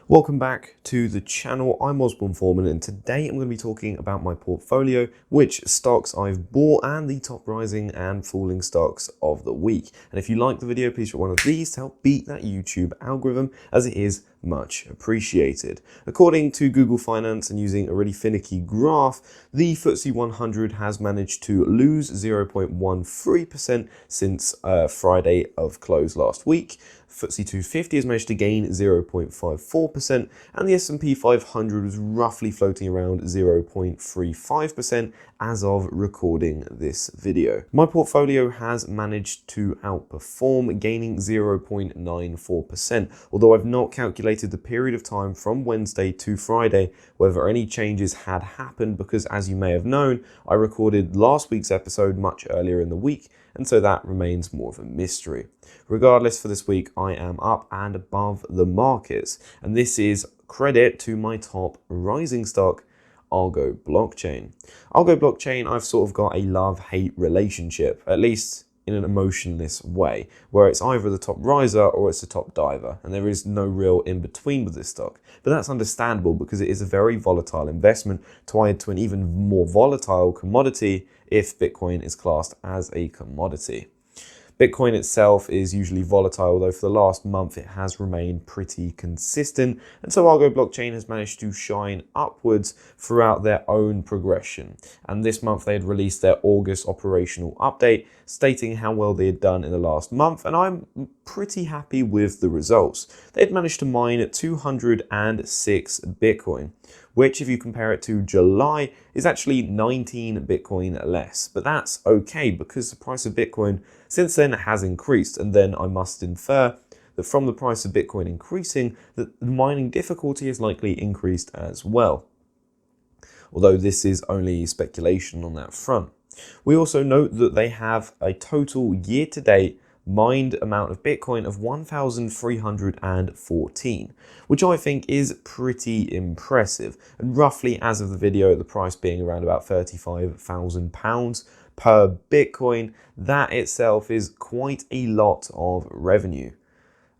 Welcome back to the channel. I'm Foreman, and today I'm going to be talking about my portfolio, which stocks I've bought, and the top rising and falling stocks of the week. And if you like the video, please drop one of these to help beat that YouTube algorithm, as it is much appreciated. According to Google Finance and using a really finicky graph, the FTSE 100 has managed to lose 0.13% since Friday of close last week. FTSE 250 has managed to gain 0.54%, and the S&P 500 was roughly floating around 0.35% as of recording this video. My portfolio has managed to outperform, gaining 0.94%, although I've not calculated the period of time from Wednesday to Friday whether any changes had happened, because as you may have known, I recorded last week's episode much earlier in the week, and so that remains more of a mystery. Regardless, for this week, I am up and above the markets, and this is credit to my top rising stock, Argo Blockchain. Argo Blockchain, I've sort of got a love-hate relationship, at least in an emotionless way, where it's either the top riser or it's the top diver, and there is no real in-between with this stock. But that's understandable because it is a very volatile investment tied to an even more volatile commodity if Bitcoin is classed as a commodity. Bitcoin itself is usually volatile, although for the last month it has remained pretty consistent, and so Argo Blockchain has managed to shine upwards throughout their own progression. And this month they had released their August operational update, stating how well they had done in the last month, and I'm pretty happy with the results. They had managed to mine 206 Bitcoin, which, if you compare it to July, is actually 19 Bitcoin less. But that's okay, because the price of Bitcoin since then has increased, and then I must infer that from the price of Bitcoin increasing, that the mining difficulty has likely increased as well. Although this is only speculation on that front. We also note that they have a total year-to-date mined amount of Bitcoin of 1,314, which I think is pretty impressive. And roughly, as of the video, the price being around about £35,000 per Bitcoin, that itself is quite a lot of revenue.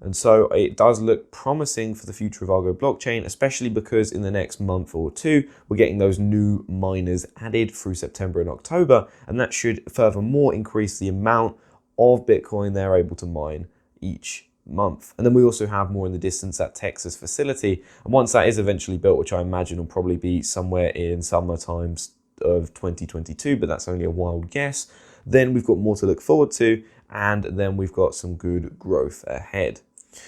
And so it does look promising for the future of Argo Blockchain, especially because in the next month or two, we're getting those new miners added through September and October, and that should furthermore increase the amount of Bitcoin they're able to mine each month. And then we also have more in the distance that Texas facility, and once that is eventually built, which I imagine will probably be somewhere in summer times of 2022, but that's only a wild guess, then we've got more to look forward to, and then we've got some good growth ahead.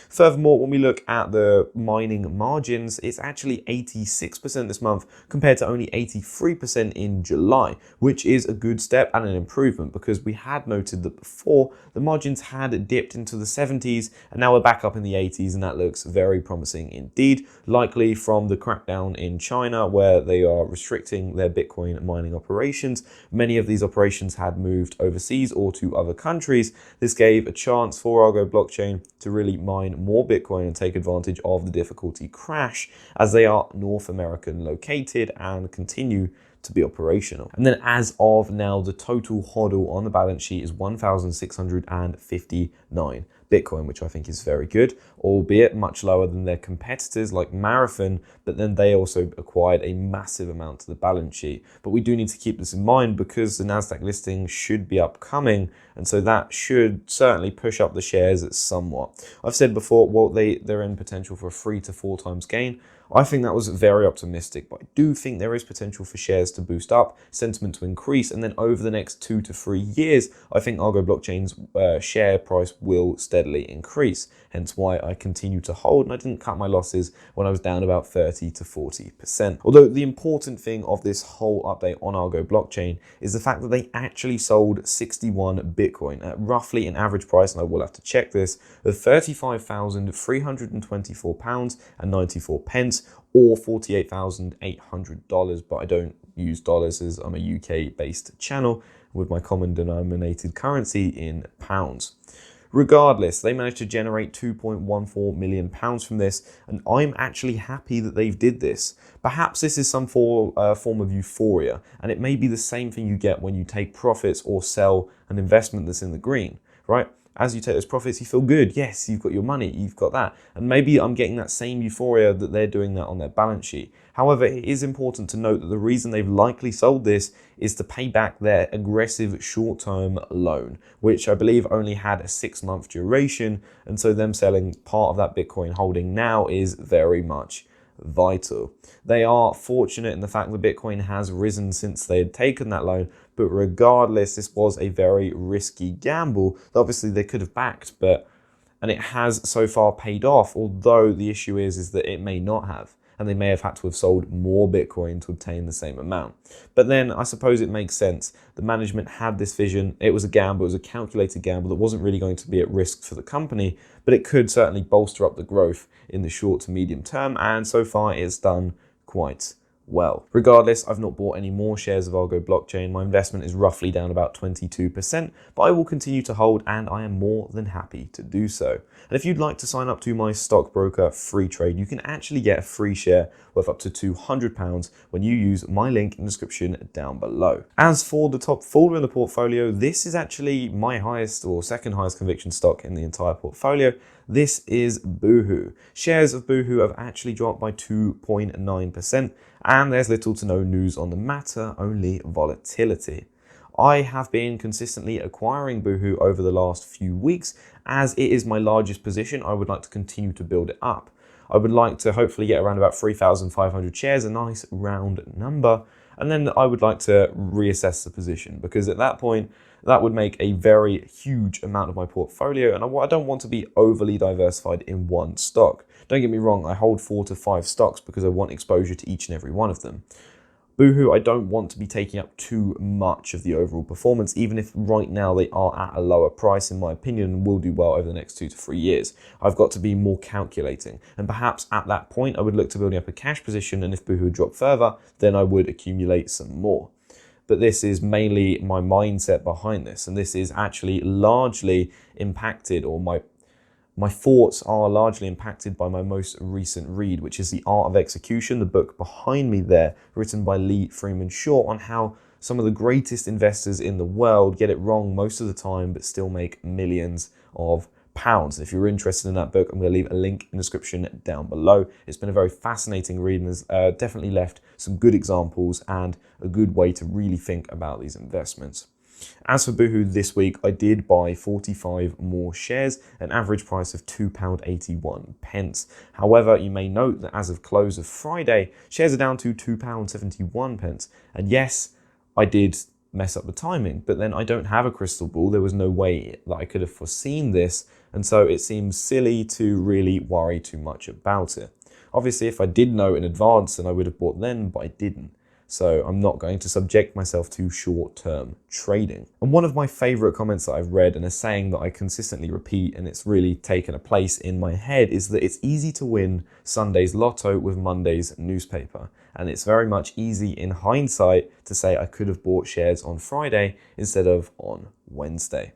Furthermore, when we look at the mining margins, it's actually 86% this month compared to only 83% in July, which is a good step and an improvement, because we had noted that before the margins had dipped into the 70s and now we're back up in the 80s, and that looks very promising indeed, likely from the crackdown in China where they are restricting their Bitcoin mining operations. Many of these operations had moved overseas or to other countries. This gave a chance for Argo Blockchain to really mine more Bitcoin and take advantage of the difficulty crash, as they are North American located and continue to be operational. And then as of now, the total hodl on the balance sheet is 1,659 Bitcoin, which I think is very good, albeit much lower than their competitors like Marathon, but then they also acquired a massive amount to the balance sheet. But we do need to keep this in mind because the NASDAQ listing should be upcoming, and so that should certainly push up the shares somewhat. I've said before, well, they're in potential for a 3 to 4 times gain. I think that was very optimistic, but I do think there is potential for shares to boost up, sentiment to increase, and then over the next 2 to 3 years, I think Argo Blockchain's share price will steadily increase. Hence why I continue to hold, and I didn't cut my losses when I was down about 30 to 40%. Although the important thing of this whole update on Argo Blockchain is the fact that they actually sold 61 Bitcoin at roughly an average price, and I will have to check this, of £35,324.94, or $48,800, but I don't use dollars as I'm a UK-based channel with my common denominated currency in pounds. Regardless, they managed to generate £2.14 million from this, and I'm actually happy that they've did this. Perhaps this is some form of euphoria, and it may be the same thing you get when you take profits or sell an investment that's in the green, right? As you take those profits, you feel good. Yes, you've got your money, you've got that. And maybe I'm getting that same euphoria that they're doing that on their balance sheet. However, it is important to note that the reason they've likely sold this is to pay back their aggressive short-term loan, which I believe only had a 6-month duration. And so them selling part of that Bitcoin holding now is very much vital. They are fortunate in the fact that Bitcoin has risen since they had taken that loan, but regardless, this was a very risky gamble that obviously they could have backed, and it has so far paid off, although the issue is that it may not have, and they may have had to have sold more Bitcoin to obtain the same amount. But then I suppose it makes sense. The management had this vision. It was a gamble. It was a calculated gamble that wasn't really going to be at risk for the company, but it could certainly bolster up the growth in the short to medium term, and so far it's done quite well. Regardless, I've not bought any more shares of Argo Blockchain. My investment is roughly down about 22%, but I will continue to hold, and I am more than happy to do so. And if you'd like to sign up to my stockbroker Freetrade, you can actually get a free share worth up to £200 when you use my link in the description down below. As for the top faller in the portfolio, this is actually my highest or second highest conviction stock in the entire portfolio. This is Boohoo. Shares of Boohoo have actually dropped by 2.9%, and there's little to no news on the matter, only volatility. I have been consistently acquiring Boohoo over the last few weeks. As it is my largest position, I would like to continue to build it up. I would like to hopefully get around about 3,500 shares, a nice round number, and then I would like to reassess the position, because at that point, that would make a very huge amount of my portfolio, and I don't want to be overly diversified in one stock. Don't get me wrong, I hold 4 to 5 stocks because I want exposure to each and every one of them. Boohoo, I don't want to be taking up too much of the overall performance, even if right now they are at a lower price, in my opinion, and will do well over the next 2 to 3 years. I've got to be more calculating, and perhaps at that point I would look to building up a cash position, and if Boohoo dropped further, then I would accumulate some more. But this is mainly my mindset behind this, and this is actually largely impacted, or my thoughts are largely impacted by my most recent read, which is The Art of Execution, the book behind me there, written by Freeman on how some of the greatest investors in the world get it wrong most of the time, but still make millions of pounds. If you're interested in that book, I'm going to leave a link in the description down below. It's been a very fascinating read, and has definitely left some good examples and a good way to really think about these investments. As for Boohoo this week, I did buy 45 more shares, an average price of £2.81. However, you may note that as of close of Friday, shares are down to £2.71. And yes, I did mess up the timing, but then I don't have a crystal ball. There was no way that I could have foreseen this, and so it seems silly to really worry too much about it. Obviously, if I did know in advance, then I would have bought then, but I didn't. So I'm not going to subject myself to short-term trading. And one of my favorite comments that I've read, and a saying that I consistently repeat, and it's really taken a place in my head, is that it's easy to win Sunday's lotto with Monday's newspaper. And it's very much easy in hindsight to say I could have bought shares on Friday instead of on Wednesday.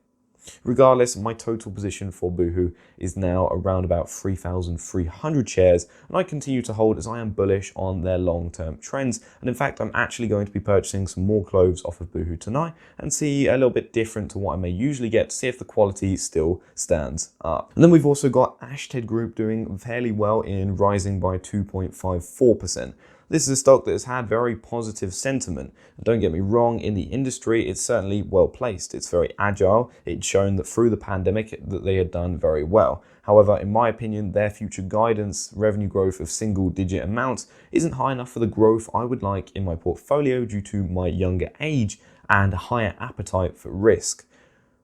Regardless, my total position for Boohoo is now around about 3,300 shares, and I continue to hold as I am bullish on their long-term trends. And in fact, I'm actually going to be purchasing some more clothes off of Boohoo tonight and see a little bit different to what I may usually get, to see if the quality still stands up. And then we've also got Ashford Group doing fairly well, in rising by 2.54%. This is a stock that has had very positive sentiment. And don't get me wrong, in the industry, it's certainly well placed. It's very agile. It's shown that through the pandemic that they had done very well. However, in my opinion, their future guidance, revenue growth of single-digit amounts, isn't high enough for the growth I would like in my portfolio due to my younger age and a higher appetite for risk.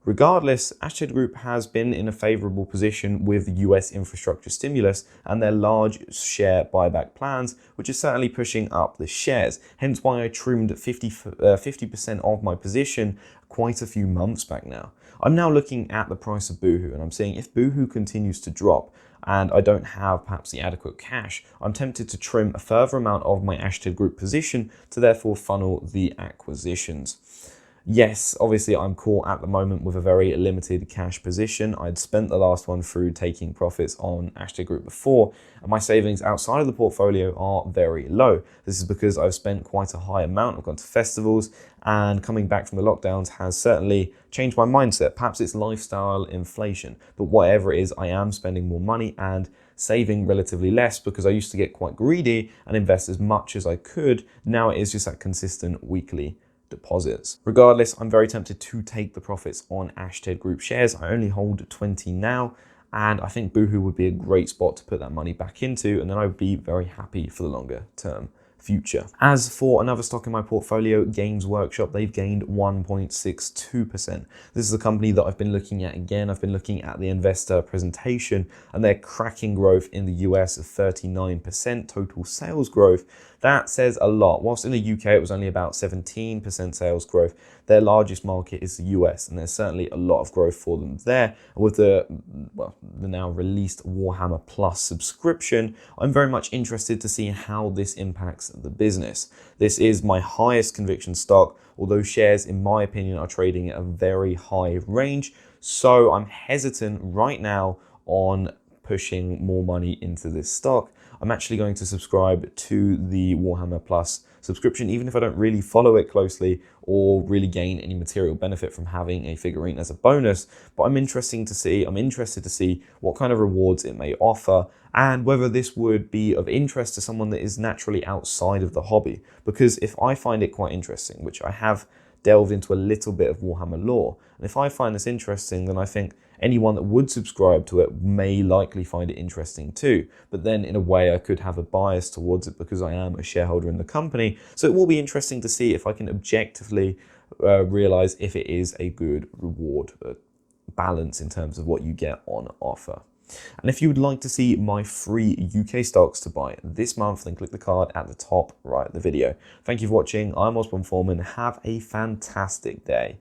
Regardless, Ashford Group has been in a favourable position with US infrastructure stimulus and their large share buyback plans, which is certainly pushing up the shares. Hence why I trimmed 50% of my position quite a few months back now. I'm now looking at the price of Boohoo, and I'm seeing if Boohoo continues to drop and I don't have perhaps the adequate cash, I'm tempted to trim a further amount of my Ashford Group position to therefore funnel the acquisitions. Yes, obviously I'm caught at the moment with a very limited cash position. I'd spent the last one through taking profits on Ashford Group before, and my savings outside of the portfolio are very low. This is because I've spent quite a high amount. I've gone to festivals, and coming back from the lockdowns has certainly changed my mindset. Perhaps it's lifestyle inflation, but whatever it is, I am spending more money and saving relatively less because I used to get quite greedy and invest as much as I could. Now it is just that consistent weekly deposits. Regardless, I'm very tempted to take the profits on Ashford Group shares. I only hold 20 now, and I think Boohoo would be a great spot to put that money back into, and then I would be very happy for the longer term future. As for another stock in my portfolio, Games Workshop, they've gained 1.62%. This is a company that I've been looking at again. I've been looking at the investor presentation, and their cracking growth in the US of 39% total sales growth. That says a lot. Whilst in the UK it was only about 17% sales growth, their largest market is the US, and there's certainly a lot of growth for them there. And with the now released Warhammer Plus subscription, I'm very much interested to see how this impacts the business. This is my highest conviction stock, although shares, in my opinion, are trading at a very high range. So I'm hesitant right now on pushing more money into this stock. I'm actually going to subscribe to the Warhammer Plus subscription, even if I don't really follow it closely or really gain any material benefit from having a figurine as a bonus. But I'm interested to see what kind of rewards it may offer and whether this would be of interest to someone that is naturally outside of the hobby. Because if I find it quite interesting, which I have delved into a little bit of Warhammer lore, and if I find this interesting, then I think anyone that would subscribe to it may likely find it interesting too. But then in a way I could have a bias towards it because I am a shareholder in the company. So it will be interesting to see if I can objectively realize if it is a good reward balance in terms of what you get on offer. And if you would like to see my free UK stocks to buy this month, then click the card at the top right of the video. Thank you for watching. I'm Foreman. Have a fantastic day.